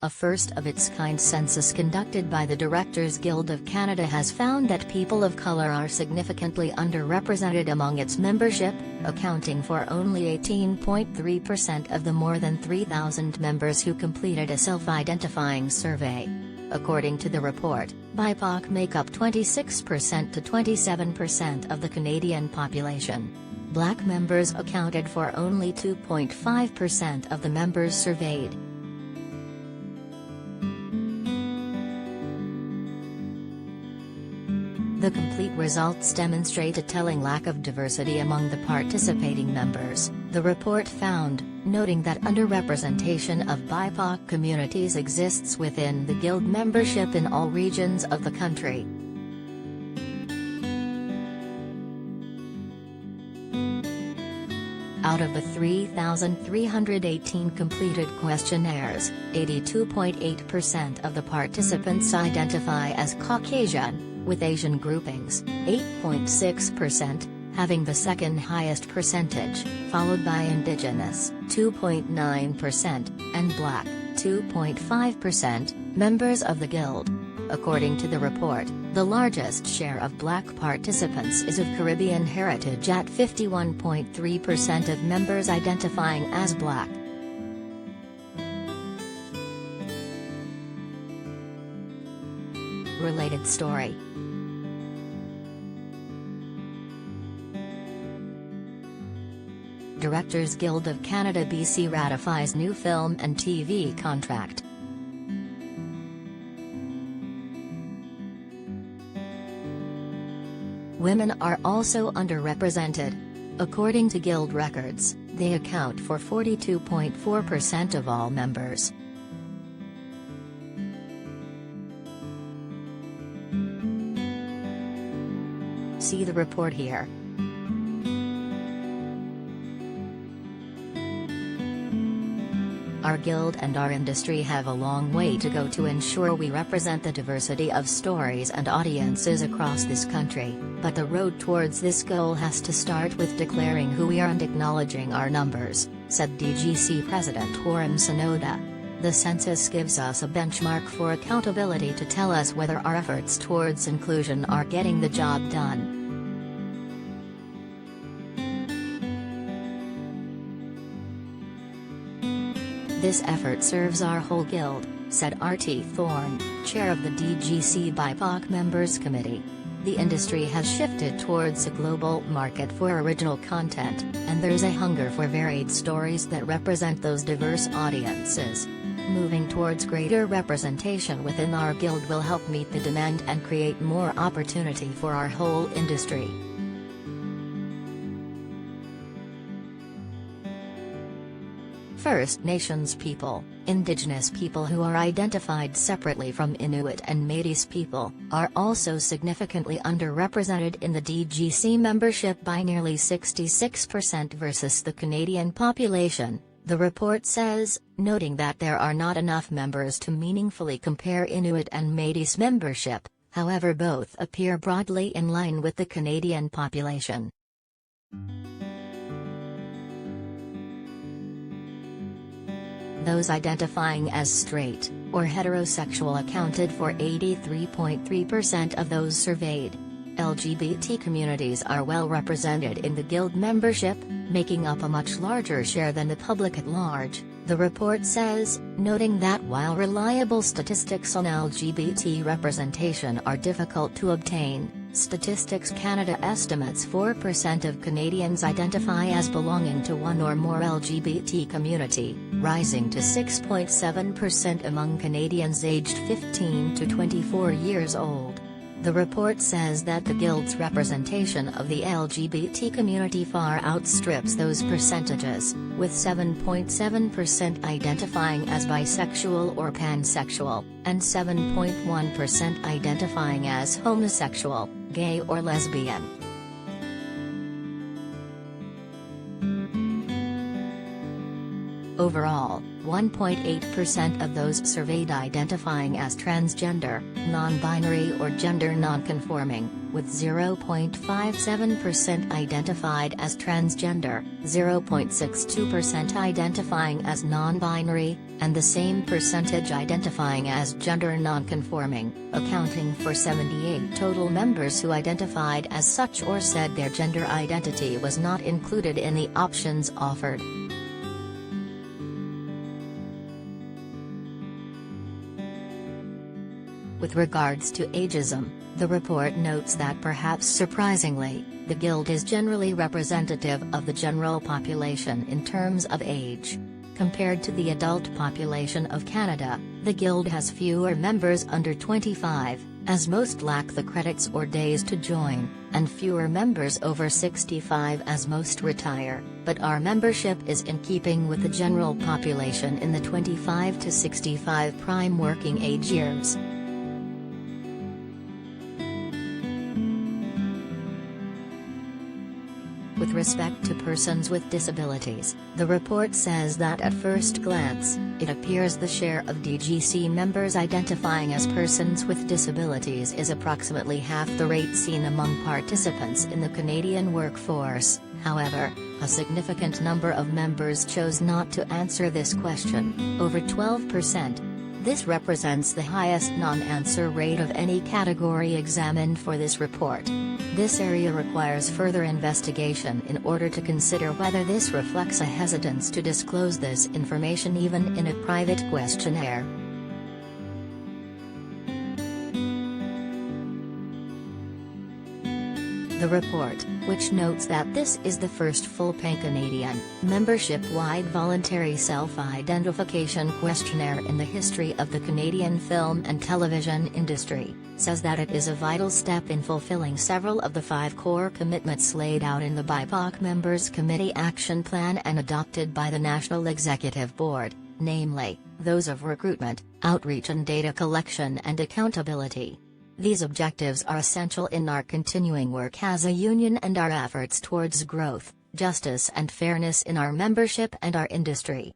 A first-of-its-kind census conducted by the Directors Guild of Canada has found that people of colour are significantly underrepresented among its membership, accounting for only 18.3% of the more than 3,000 members who completed a self-identifying survey. According to the report, BIPOC make up 26% to 27% of the Canadian population. Black members accounted for only 2.5% of the members surveyed. The complete results demonstrate a telling lack of diversity among the participating members, the report found, noting that underrepresentation of BIPOC communities exists within the Guild membership in all regions of the country. Out of the 3,318 completed questionnaires, 82.8% of the participants identify as Caucasian, with Asian groupings, 8.6%, having the second highest percentage, followed by Indigenous, 2.9%, and Black, 2.5%, members of the Guild. According to the report, the largest share of Black participants is of Caribbean heritage at 51.3% of members identifying as Black. Related story. Directors Guild of Canada BC ratifies new film and TV contract. Women are also underrepresented. According to Guild records, they account for 42.4% of all members. See the report here. Our guild and our industry have a long way to go to ensure we represent the diversity of stories and audiences across this country, but the road towards this goal has to start with declaring who we are and acknowledging our numbers, said DGC President Warren Sonoda. The census gives us a benchmark for accountability to tell us whether our efforts towards inclusion are getting the job done. This effort serves our whole guild, said R.T. Thorne, chair of the DGC BIPOC Members Committee. The industry has shifted towards a global market for original content, and there's a hunger for varied stories that represent those diverse audiences. Moving towards greater representation within our guild will help meet the demand and create more opportunity for our whole industry. First Nations people, Indigenous people who are identified separately from Inuit and Métis people, are also significantly underrepresented in the DGC membership by nearly 66% versus the Canadian population, the report says, noting that there are not enough members to meaningfully compare Inuit and Métis membership, however both appear broadly in line with the Canadian population. Those identifying as straight, or heterosexual accounted for 83.3% of those surveyed. LGBT communities are well represented in the Guild membership, making up a much larger share than the public at large, the report says, noting that while reliable statistics on LGBT representation are difficult to obtain, Statistics Canada estimates 4% of Canadians identify as belonging to one or more LGBT community, rising to 6.7% among Canadians aged 15 to 24 years old. The report says that the Guild's representation of the LGBT community far outstrips those percentages, with 7.7% identifying as bisexual or pansexual, and 7.1% identifying as homosexual, gay or lesbian. Overall, 1.8% of those surveyed identifying as transgender, non-binary or gender non-conforming, with 0.57% identified as transgender, 0.62% identifying as non-binary, and the same percentage identifying as gender non-conforming, accounting for 78 total members who identified as such or said their gender identity was not included in the options offered. With regards to ageism, the report notes that perhaps surprisingly, the Guild is generally representative of the general population in terms of age. Compared to the adult population of Canada, the Guild has fewer members under 25, as most lack the credits or days to join, and fewer members over 65 as most retire, but our membership is in keeping with the general population in the 25 to 65 prime working age years. With respect to persons with disabilities, the report says that at first glance, it appears the share of DGC members identifying as persons with disabilities is approximately half the rate seen among participants in the Canadian workforce. However, a significant number of members chose not to answer this question, over 12%. This represents the highest non-answer rate of any category examined for this report. This area requires further investigation in order to consider whether this reflects a hesitance to disclose this information even in a private questionnaire. The report, which notes that this is the first full pan-Canadian, membership-wide voluntary self-identification questionnaire in the history of the Canadian film and television industry, says that it is a vital step in fulfilling several of the 5 core commitments laid out in the BIPOC Members Committee Action Plan and adopted by the National Executive Board, namely, those of recruitment, outreach and data collection and accountability. These objectives are essential in our continuing work as a union and our efforts towards growth, justice and fairness in our membership and our industry.